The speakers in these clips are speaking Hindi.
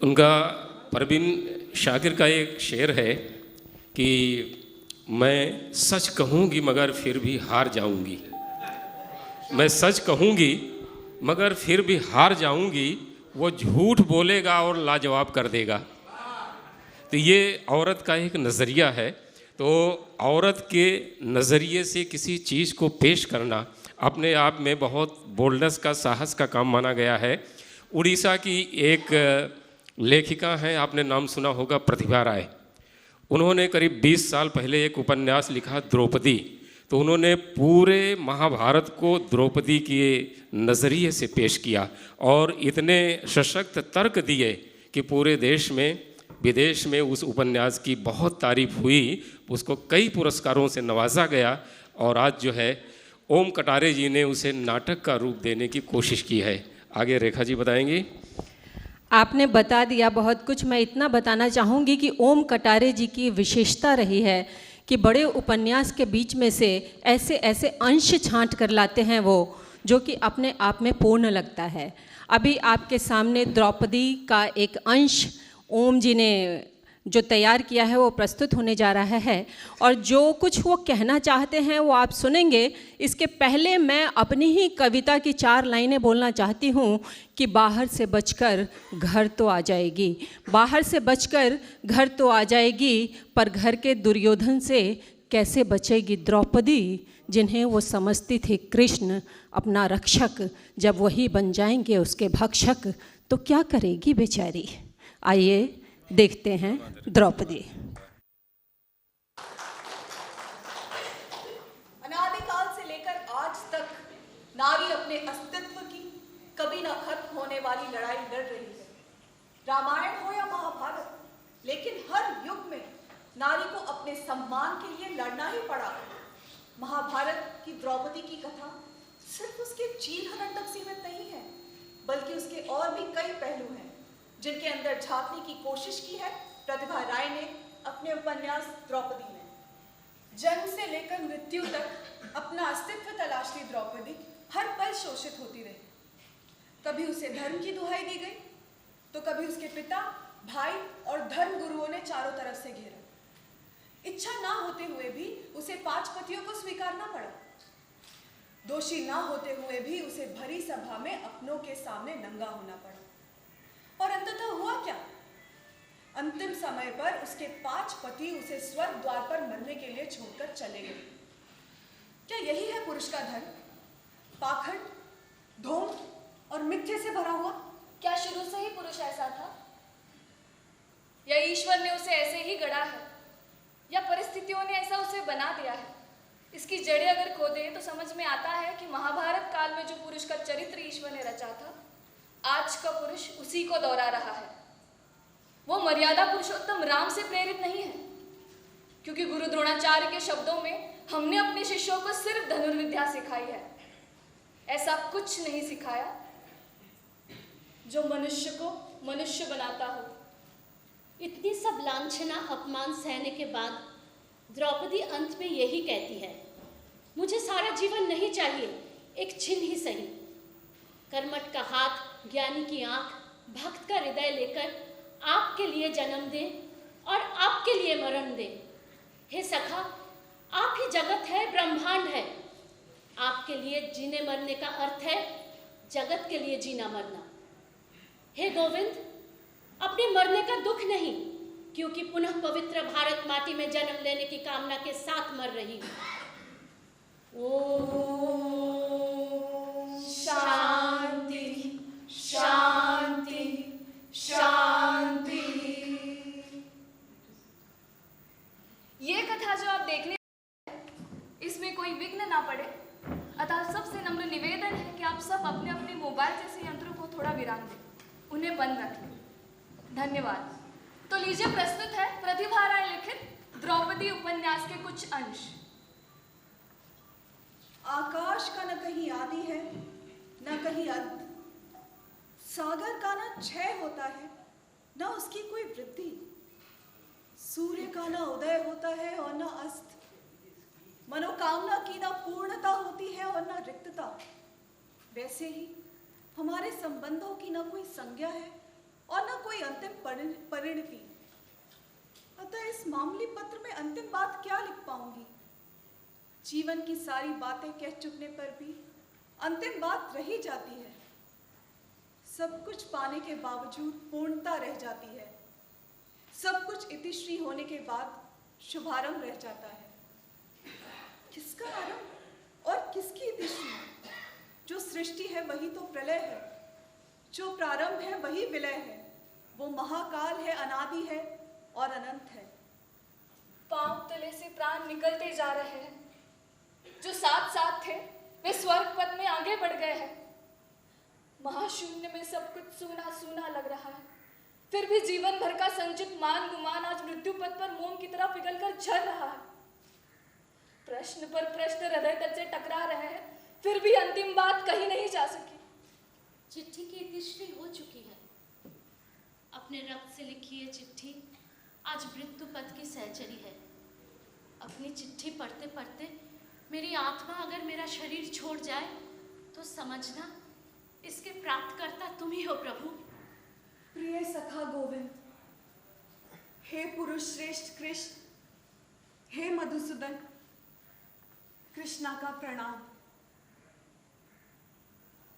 उनका परवीन शाकिर का एक शेर है कि मैं सच कहूँगी मगर फिर भी हार जाऊँगी, मैं सच कहूँगी मगर फिर भी हार जाऊँगी, वो झूठ बोलेगा और लाजवाब कर देगा। तो ये औरत का एक नज़रिया है। तो औरत के नज़रिए से किसी चीज़ को पेश करना अपने आप में बहुत बोल्डनेस का, साहस का काम माना गया है। उड़ीसा की एक लेखिका हैं, आपने नाम सुना होगा, प्रतिभा राय। उन्होंने करीब 20 साल पहले एक उपन्यास लिखा द्रौपदी। तो उन्होंने पूरे महाभारत को द्रौपदी के नज़रिए से पेश किया और इतने सशक्त तर्क दिए कि पूरे देश में विदेश में उस उपन्यास की बहुत तारीफ हुई, उसको कई पुरस्कारों से नवाजा गया। और आज जो है ओम कटारे जी ने उसे नाटक का रूप देने की कोशिश की है। आगे रेखा जी बताएंगी। आपने बता दिया बहुत कुछ। मैं इतना बताना चाहूँगी कि ओम कटारे जी की विशेषता रही है कि बड़े उपन्यास के बीच में से ऐसे ऐसे अंश छांट कर लाते हैं वो, जो कि अपने आप में पूर्ण लगता है। अभी आपके सामने द्रौपदी का एक अंश ओम जी ने जो तैयार किया है वो प्रस्तुत होने जा रहा है, और जो कुछ वो कहना चाहते हैं वो आप सुनेंगे। इसके पहले मैं अपनी ही कविता की 4 लाइनें बोलना चाहती हूँ कि बाहर से बचकर घर तो आ जाएगी, बाहर से बचकर घर तो आ जाएगी, पर घर के दुर्योधन से कैसे बचेगी द्रौपदी, जिन्हें वो समझती थी कृष्ण अपना रक्षक, जब वही बन जाएंगे उसके भक्षक, तो क्या करेगी बेचारी। आइए देखते हैं द्रौपदी। अनादिकाल से लेकर आज तक नारी अपने अस्तित्व की कभी ना खत्म होने वाली लड़ाई लड़ रही है। रामायण हो या महाभारत, लेकिन हर युग में नारी को अपने सम्मान के लिए लड़ना ही पड़ा। महाभारत की द्रौपदी की कथा सिर्फ उसके चीर हरण तक सीमित नहीं है, बल्कि उसके और भी कई पहलू हैं जिनके अंदर झांकने की कोशिश की है प्रतिभा राय ने अपने उपन्यास द्रौपदी में। जन्म से लेकर मृत्यु तक अपना अस्तित्व तलाशती द्रौपदी हर पल शोषित होती रही। कभी उसे धर्म की दुहाई दी गई, तो कभी उसके पिता, भाई और धर्म गुरुओं ने चारों तरफ से घेरा। इच्छा ना होते हुए भी उसे 5 पतियों को स्वीकारना पड़ा। दोषी ना होते हुए भी उसे भरी सभा में अपनों के सामने नंगा होना पड़ा। और अंततः हुआ क्या? अंतिम समय पर उसके 5 पति उसे स्वर्ग द्वार पर मरने के लिए छोड़कर चले गए। क्या यही है पुरुष का धर्म? पाखंड, ढोंग और मिथ्ये से भरा हुआ? क्या शुरू से ही पुरुष ऐसा था, या ईश्वर ने उसे ऐसे ही गढ़ा है, या परिस्थितियों ने ऐसा उसे बना दिया है? इसकी जड़ें अगर खोदें तो समझ में आता है कि महाभारत काल में जो पुरुष का चरित्र ईश्वर ने रचा था, आज का पुरुष उसी को दोहरा रहा है। वो मर्यादा पुरुषोत्तम राम से प्रेरित नहीं है, क्योंकि गुरु द्रोणाचार्य के शब्दों में हमने अपने शिष्यों को सिर्फ धनुर्विद्या सिखाई है, ऐसा कुछ नहीं सिखाया जो मनुष्य को मनुष्य बनाता हो। इतनी सब लांछना अपमान सहने के बाद द्रौपदी अंत में यही कहती है, मुझे सारा जीवन नहीं चाहिए, एक छिन ही सही। कर्मठ का हाथ, ज्ञानी की आंख, भक्त का हृदय लेकर आपके लिए जन्म दें और आपके लिए मरण दें। हे सखा, आप ही जगत है, ब्रह्मांड है। आपके लिए जीने मरने का अर्थ है जगत के लिए जीना मरना। हे गोविंद, अपने मरने का दुख नहीं, क्योंकि पुनः पवित्र भारत माटी में जन्म लेने की कामना के साथ मर रही हूँ। ओम शांति शांति शांति। ये कथा जो आप देखने, इसमें कोई विघ्न ना पड़े, अतः सबसे नम्र निवेदन है कि आप सब अपने अपने मोबाइल जैसे यंत्रों को थोड़ा विराम दें, उन्हें बंद रख लें। धन्यवाद। तो लीजिए, प्रस्तुत है प्रतिभा राय लिखित द्रौपदी उपन्यास के कुछ अंश। आकाश का न कहीं आदि है न कहीं अंत, सागर का न क्षय होता है न उसकी कोई वृद्धि, सूर्य का न उदय होता है और न अस्त, मनोकामना की न पूर्णता होती है और न रिक्तता। वैसे ही हमारे संबंधों की न कोई संज्ञा है और न कोई अंतिम परिणति। अतः इस मामूली पत्र में अंतिम बात क्या लिख पाऊंगी? जीवन की सारी बातें कह चुकने पर भी अंतिम बात रही जाती है। सब कुछ पाने के बावजूद पूर्णता रह जाती है। सब कुछ इतिश्री होने के बाद शुभारंभ रह जाता है। किसका आरंभ और किसकी इतिश्री? जो सृष्टि है वही तो प्रलय है, जो प्रारंभ है वही विलय है। वो महाकाल है, अनादि है और अनंत है। पांव तले से प्राण निकलते जा रहे हैं। जो साथ साथ थे वे स्वर्ग पथ में आगे बढ़ गए हैं। महाशून्य में सब कुछ सूना सूना लग रहा है। फिर भी जीवन भर का संचित मान गुमान आज मृत्यु पथ पर मोम की तरह पिघलकर झड़ रहा है। प्रश्न पर प्रश्न हृदय तक से टकरा रहे हैं, फिर भी अंतिम बात कही नहीं जा सकी। चिट्ठी की इतिश्री हो चुकी है। अपने रक्त से लिखी ये चिट्ठी आज मृत्यु पथ की सहचरी है। अपनी चिट्ठी पढ़ते पढ़ते मेरी आत्मा अगर मेरा शरीर छोड़ जाए तो समझना इसके प्राप्तकर्ता तुम ही हो प्रभु। प्रिय सखा गोविंद, हे पुरुष श्रेष्ठ कृष्ण, हे मधुसूदन, कृष्णा का प्रणाम।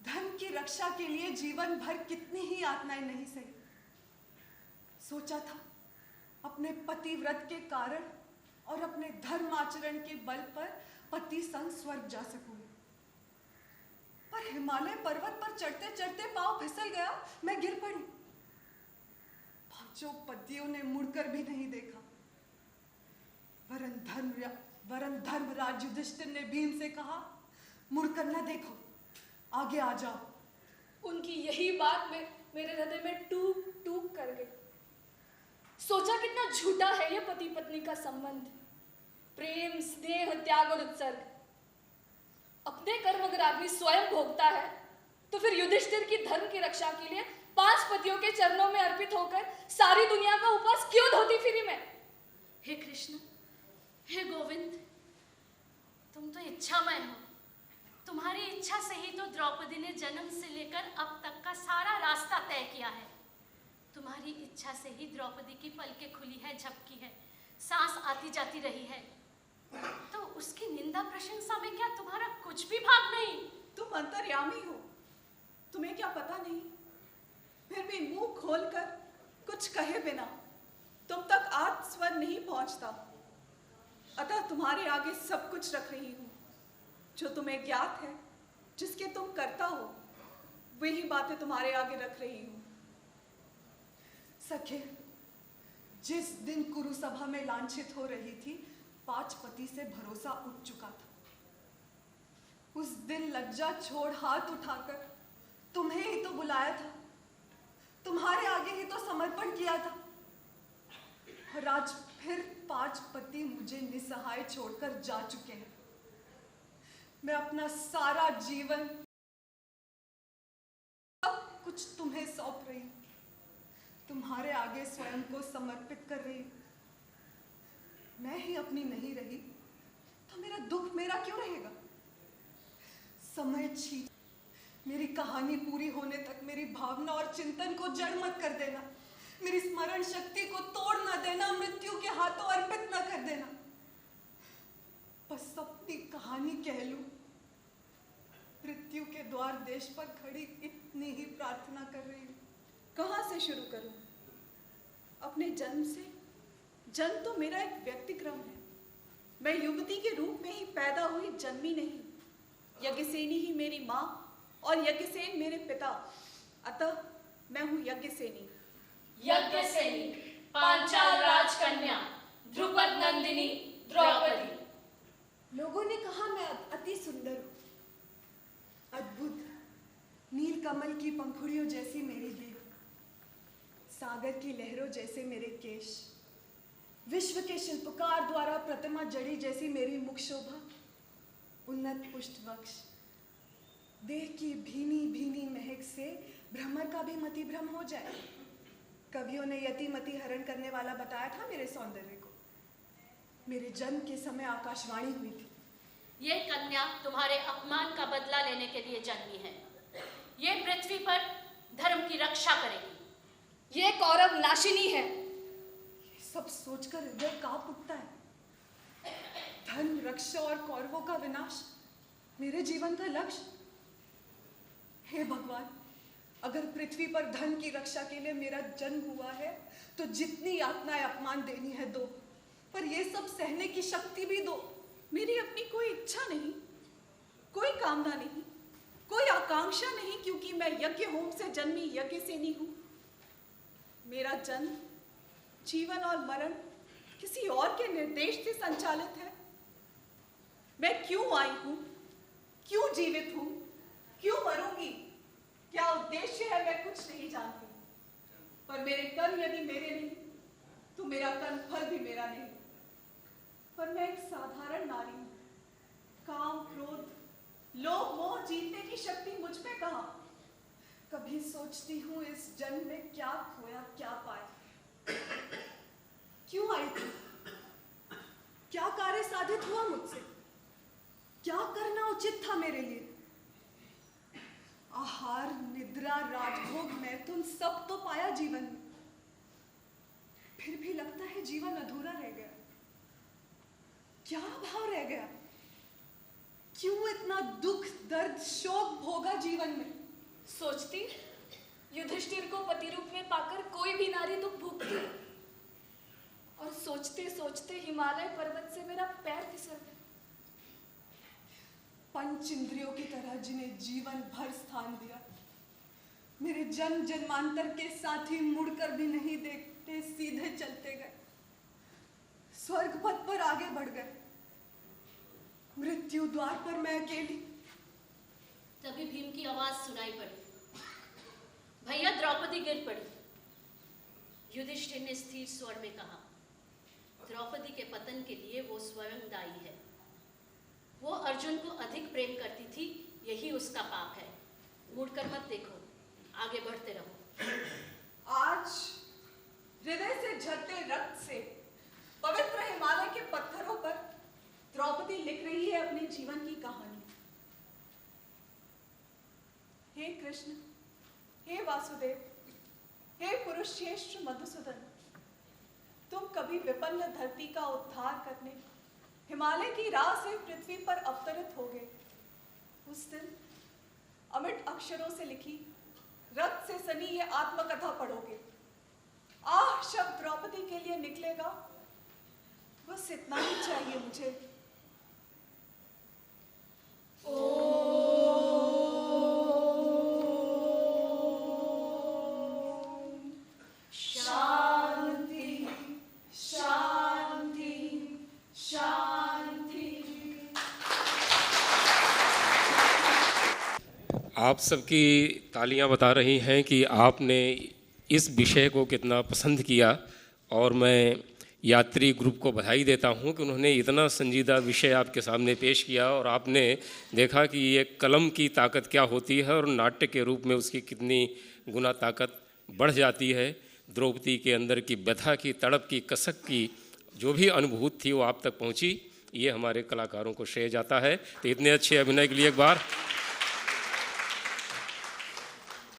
धर्म की रक्षा के लिए जीवन भर कितनी ही यातनाएं नहीं सही। सोचा था अपने पतिव्रत के कारण और अपने धर्म आचरण के बल पर पति संग स्वर्ग जा सकूंगी, पर हिमालय पर्वत पर चढ़ते चढ़ते पांव फिसल गया, मैं गिर पड़ी। पांचों पतियों ने मुड़कर भी नहीं देखा। वरन धर्मराज युधिष्ठिर ने भीम से कहा, मुड़कर न देखो, आगे आ जाओ। उनकी यही बात में मेरे हृदय में टूक टूक कर गई। सोचा कितना झूठा है ये पति पत्नी का संबंध। प्रेम, स्नेह, त्याग और उत्सर्ग। अपने कर्म अगर आदमी स्वयं भोगता है तो फिर युधिष्ठिर की धर्म की रक्षा के लिए 5 पतियों के चरणों में अर्पित होकर सारी दुनिया का उपवास क्यों धोती फिरी में? हे कृष्ण, हे गोविंद, तुम तो इच्छामय हो। तुम्हारी इच्छा से ही तो द्रौपदी ने जन्म से लेकर अब तक का सारा रास्ता तय किया है। तुम्हारी इच्छा से ही द्रौपदी की पलकें खुली है, झपकी है, सांस आती जाती रही है। तो उसकी निंदा प्रशंसा में क्या तुम्हारा कुछ भी भाग नहीं? तुम अंतर्यामी हो, तुम्हें क्या पता नहीं? फिर भी मुंह खोलकर कुछ कहे बिना तुम तक आत्म स्वर नहीं पहुंचता। अतः तुम्हारे आगे सब कुछ रख रही हूं जो तुम्हें ज्ञात है, जिसके तुम करता हो, वही बातें तुम्हारे आगे रख रही हूं। सखे, जिस दिन कुरुसभा में लांछित हो रही थी, 5 पति से भरोसा उठ चुका था। उस दिन लज्जा छोड़ हाथ उठाकर तुम्हें ही तो बुलाया था, तुम्हारे आगे ही तो समर्पण किया था, और आज फिर 5 पति मुझे निसहाय छोड़कर जा चुके हैं। मैं अपना सारा जीवन सब कुछ तुम्हें सौंप रही हूं, तुम्हारे आगे स्वयं को समर्पित कर रही हूं। मैं ही अपनी नहीं रही तो मेरा दुख मेरा क्यों रहेगा? समय छीन, मेरी कहानी पूरी होने तक मेरी भावना और चिंतन को जड़ मत कर देना। मेरी स्मरण शक्ति को तोड़ न देना, मृत्यु के हाथों अर्पित न कर देना। बस अपनी कहानी कह लूं, मृत्यु के द्वार देश पर खड़ी इतनी ही प्रार्थना कर रही हूं। कहाँ से शुरू करूं? अपने जन्म से? जन्म तो मेरा एक व्यक्तिक्रम है। मैं युवती के रूप में ही पैदा हुई, जन्मी नहीं। यज्ञसेनी ही मेरी माँ और यज्ञसेन मेरे पिता। अतः मैं हूँ यज्ञसेनी। यज्ञसेनी, पांचाल राजकन्या, ध्रुपद नंदिनी, द्रौपदी। लोगों ने कहा मैं अति सुंदर हूँ, अद्भुत, नील कमल की पंखुड़ियों जैसी मेरी देह, सागर की लहरों जैसे मेरे केश, विश्व के शिल्पकार द्वारा प्रतिमा जड़ी जैसी मेरी मुख शोभा, उन्नत पुष्टवक्ष, देह की भीनी भीनी महक से भ्रमर का भी मति भ्रम हो जाए। कवियों ने यतिमति हरण करने वाला बताया था मेरे सौंदर्य को। मेरे जन्म के समय आकाशवाणी हुई थी, ये कन्या तुम्हारे अपमान का बदला लेने के लिए जन्मी है। ये पृथ्वी पर धर्म की रक्षा करेगी। ये कौरव नाशिनी है। ये सब सोचकर हृदय कांप उठता है। धन, रक्षा और कौरवों का विनाश मेरे जीवन का लक्ष्य। हे भगवान, अगर पृथ्वी पर धन की रक्षा के लिए मेरा जन्म हुआ है तो जितनी यातनाएं अपमान देनी है दो, पर ये सब सहने की शक्ति भी दो। मेरी अपनी कोई इच्छा नहीं, कोई कामना नहीं, कोई आकांक्षा नहीं, क्योंकि मैं यज्ञ होम से जन्मी यज्ञ सेनी हूं। मेरा जन्म, जीवन और मरण किसी और के निर्देश से संचालित है। मैं क्यों आई हूं, क्यों जीवित हूं, क्यों मरूंगी, क्या उद्देश्य है, मैं कुछ नहीं जानती। पर मेरे कर्म यदि मेरे नहीं तो मेरा कर्म फल भी मेरा नहीं। पर मैं एक साधारण नारी हूं। काम, क्रोध, लोभ, मोह जीतने की शक्ति मुझ में कहां। कभी सोचती हूँ इस जन्म में क्या खोया क्या पाया। क्यों आई थी, क्या कार्य साधित हुआ मुझसे, क्या करना उचित था मेरे लिए। आहार, निद्रा, राजभोग, मैथुन सब तो पाया जीवन में, फिर भी लगता है जीवन अधूरा रह गया। क्या भाव रह गया, क्यों इतना दुख, दर्द, शोक भोगा जीवन में। सोचती युधिष्ठिर को पति रूप में पाकर कोई भी नारी दुख भोगती, और सोचते सोचते हिमालय पर्वत से मेरा पैर फिसल गया। पंच इंद्रियों की तरह जिन्हें जीवन भर स्थान दिया, मेरे जन्म जन्मांतर के साथी मुड़कर भी नहीं देखते, सीधे चलते गए, स्वर्ग पथ पर आगे बढ़ गए। मृत्यु द्वार पर मैं अकेली। तभी भीम की आवाज सुनाई पड़ी, भैया द्रौपदी गिर पड़ी। युधिष्ठिर ने स्थिर स्वर में कहा, द्रौपदी के पतन के लिए वो स्वयं दायी है। वो अर्जुन को अधिक प्रेम करती थी, यही उसका पाप है। मुड़कर मत देखो, आगे बढ़ते रहो। आज हृदय से झरते रक्त से पवित्र हिमालय के पत्थरों पर द्रौपदी लिख रही है अपने जीवन की कहानी। हे कृष्ण, हे वासुदेव, हे पुरुष श्रेष्ठ मधुसूदन, तुम कभी विपन्न धरती का उद्धार करने हिमालय की राह से पृथ्वी पर अवतरित हो गए। उस दिन अमिट अक्षरों से लिखी, रक्त से सनी ये आत्मकथा पढ़ोगे। आह शब्द द्रौपदी के लिए निकलेगा, बस इतना ही चाहिए मुझे। शांति, शांति, शांति। आप सबकी तालियां बता रही हैं कि आपने इस विषय को कितना पसंद किया, और मैं यात्री ग्रुप को बधाई देता हूं कि उन्होंने इतना संजीदा विषय आपके सामने पेश किया, और आपने देखा कि ये कलम की ताकत क्या होती है और नाट्य के रूप में उसकी कितनी गुना ताकत बढ़ जाती है। द्रौपदी के अंदर की व्यथा की, तड़प की, कसक की जो भी अनुभूति थी वो आप तक पहुंची। ये हमारे कलाकारों को श्रेय जाता है। तो इतने अच्छे अभिनय के लिए एक बार